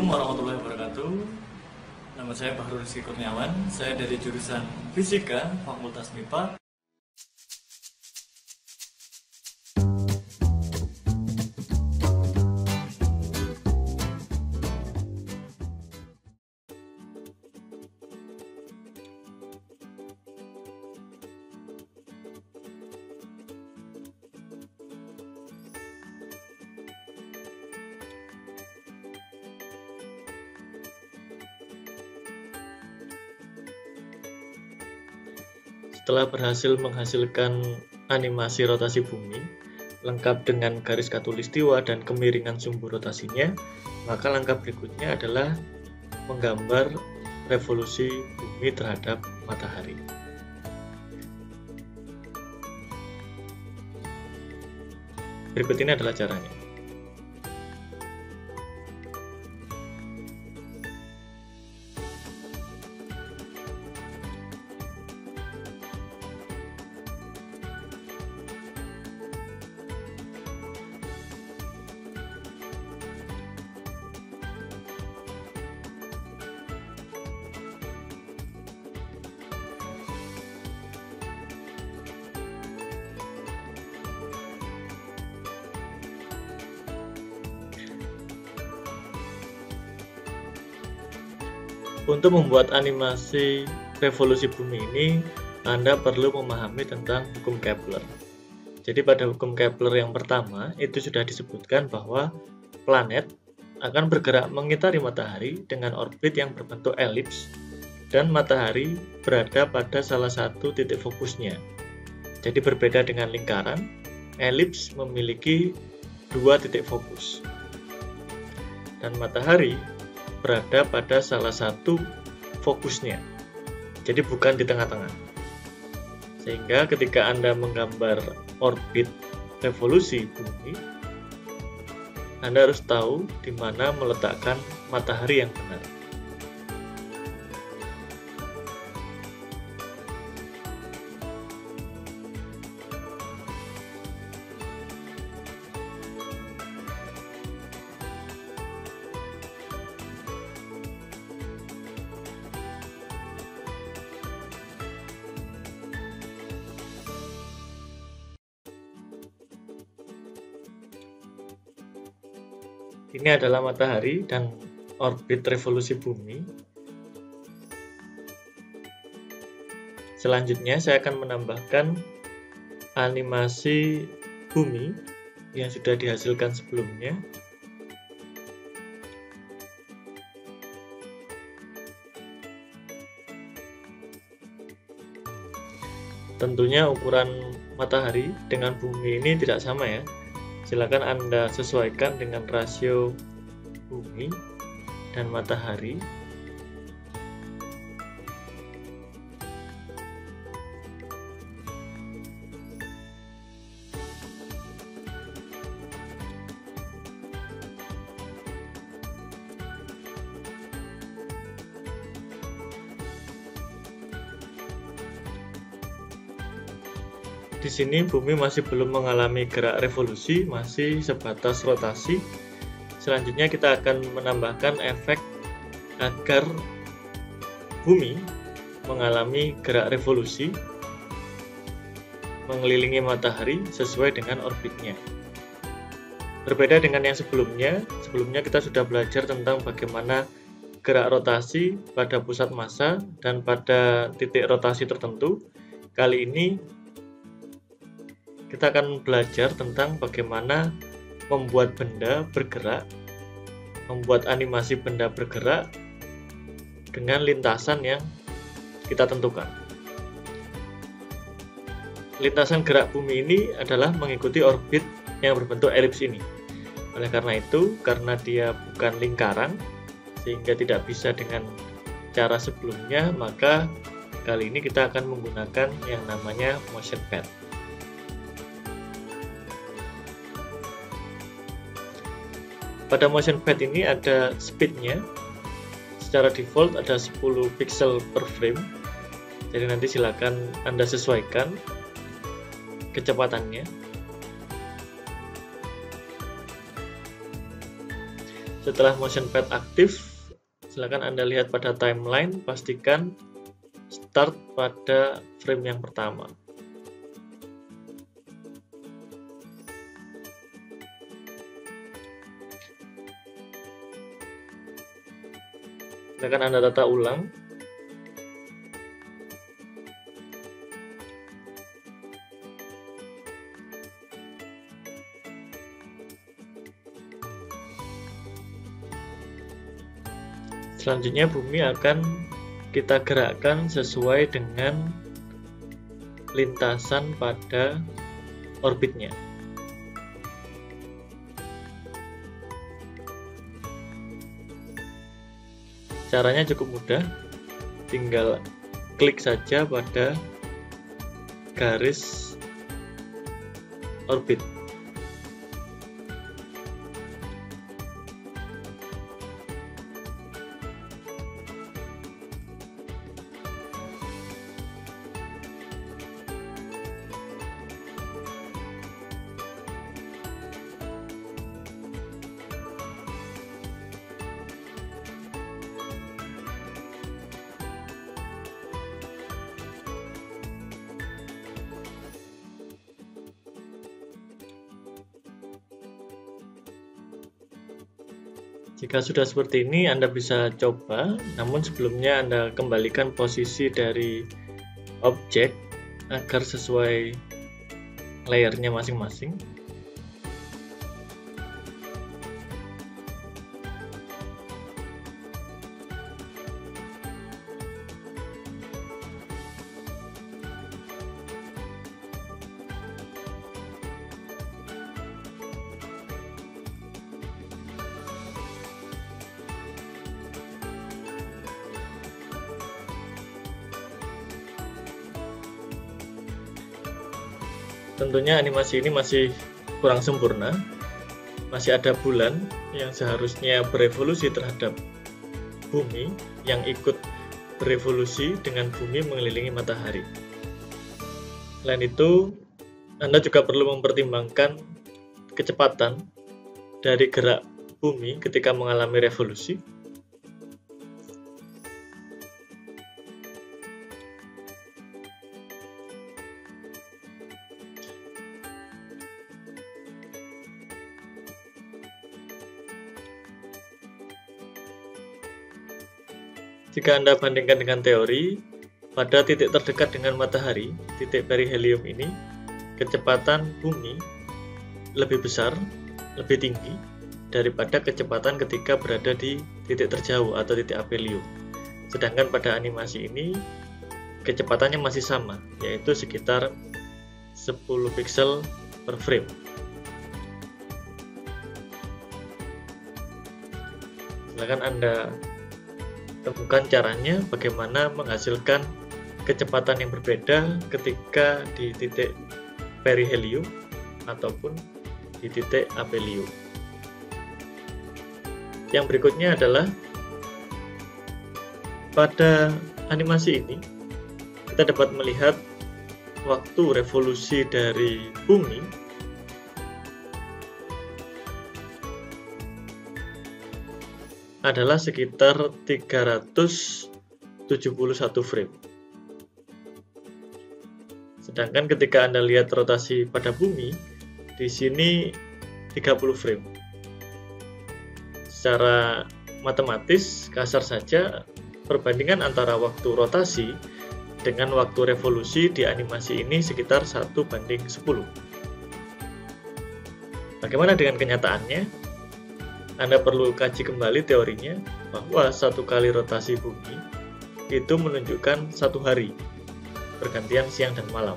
Assalamualaikum warahmatullahi wabarakatuh. Nama saya Bahrul Rizky Kurniawan. Saya dari jurusan Fisika, Fakultas MIPA. Setelah berhasil menghasilkan animasi rotasi bumi, lengkap dengan garis khatulistiwa dan kemiringan sumbu rotasinya, maka langkah berikutnya adalah menggambar revolusi bumi terhadap matahari. Berikut ini adalah caranya. Untuk membuat animasi revolusi bumi ini, Anda perlu memahami tentang hukum Kepler. Jadi pada hukum Kepler yang pertama, itu sudah disebutkan bahwa planet akan bergerak mengitari matahari dengan orbit yang berbentuk elips, dan matahari berada pada salah satu titik fokusnya. Jadi berbeda dengan lingkaran, elips memiliki dua titik fokus. Dan matahari berada pada salah satu fokusnya, jadi bukan di tengah-tengah. Sehingga ketika Anda menggambar orbit revolusi bumi, Anda harus tahu di mana meletakkan matahari yang benar. Ini adalah matahari dan orbit revolusi bumi. Selanjutnya saya akan menambahkan animasi bumi yang sudah dihasilkan sebelumnya. Tentunya ukuran matahari dengan bumi ini tidak sama ya. Silakan Anda sesuaikan dengan rasio bumi dan matahari. Di sini bumi masih belum mengalami gerak revolusi, masih sebatas rotasi. Selanjutnya kita akan menambahkan efek agar bumi mengalami gerak revolusi mengelilingi matahari sesuai dengan orbitnya. Berbeda dengan yang sebelumnya kita sudah belajar tentang bagaimana gerak rotasi pada pusat massa dan pada titik rotasi tertentu. Kali ini kita akan belajar tentang bagaimana membuat benda bergerak, membuat animasi benda bergerak dengan lintasan yang kita tentukan. Lintasan gerak bumi ini adalah mengikuti orbit yang berbentuk elips ini. Oleh karena itu, karena dia bukan lingkaran, sehingga tidak bisa dengan cara sebelumnya, maka kali ini kita akan menggunakan yang namanya motion pad. Pada motion pad ini ada speednya, secara default ada 10 pixel per frame, jadi nanti silakan Anda sesuaikan kecepatannya. Setelah motion pad aktif, silakan Anda lihat pada timeline, pastikan start pada frame yang pertama. Silakan Anda tata ulang. Selanjutnya bumi akan kita gerakkan sesuai dengan lintasan pada orbitnya. Caranya cukup mudah, tinggal klik saja pada garis orbit. Jika sudah seperti ini, Anda bisa coba, namun sebelumnya Anda kembalikan posisi dari objek agar sesuai layernya masing-masing. Tentunya animasi ini masih kurang sempurna, masih ada bulan yang seharusnya berevolusi terhadap bumi yang ikut berevolusi dengan bumi mengelilingi matahari. Selain itu, Anda juga perlu mempertimbangkan kecepatan dari gerak bumi ketika mengalami revolusi. Jika Anda bandingkan dengan teori, pada titik terdekat dengan matahari, titik perihelium ini, kecepatan bumi lebih besar, lebih tinggi daripada kecepatan ketika berada di titik terjauh atau titik aphelion. Sedangkan pada animasi ini, kecepatannya masih sama, yaitu sekitar 10 pixel per frame. Silakan Anda temukan caranya bagaimana menghasilkan kecepatan yang berbeda ketika di titik perihelium ataupun di titik aphelion. Yang berikutnya adalah pada animasi ini kita dapat melihat waktu revolusi dari bumi adalah sekitar 371 frame. Sedangkan ketika Anda lihat rotasi pada bumi, di sini 30 frame. Secara matematis, kasar saja, perbandingan antara waktu rotasi dengan waktu revolusi di animasi ini sekitar 1:10. Bagaimana dengan kenyataannya? Anda perlu kaji kembali teorinya bahwa satu kali rotasi bumi itu menunjukkan 1 hari, pergantian siang dan malam.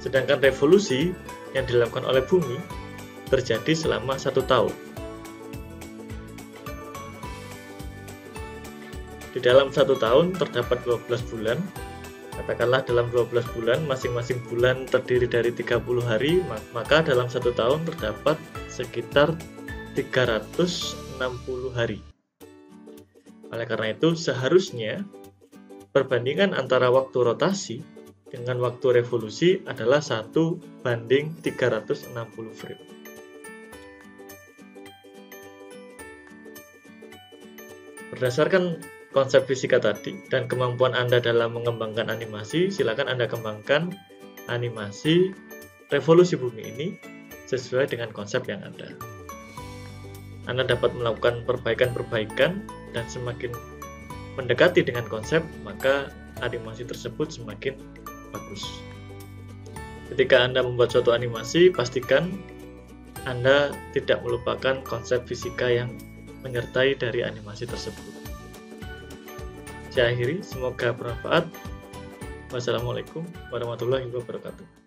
Sedangkan revolusi yang dilakukan oleh bumi terjadi selama 1 tahun. Di dalam 1 tahun terdapat 12 bulan. Katakanlah dalam 12 bulan, masing-masing bulan terdiri dari 30 hari, maka dalam 1 tahun terdapat sekitar 360 hari. Oleh karena itu, seharusnya perbandingan antara waktu rotasi dengan waktu revolusi adalah 1:360 frame. Berdasarkan konsep fisika tadi dan kemampuan Anda dalam mengembangkan animasi, silakan Anda kembangkan animasi revolusi bumi ini sesuai dengan konsep yang ada. Anda dapat melakukan perbaikan-perbaikan dan semakin mendekati dengan konsep, maka animasi tersebut semakin bagus. Ketika Anda membuat suatu animasi, pastikan Anda tidak melupakan konsep fisika yang menyertai dari animasi tersebut. Saya akhiri, semoga bermanfaat. Wassalamualaikum warahmatullahi wabarakatuh.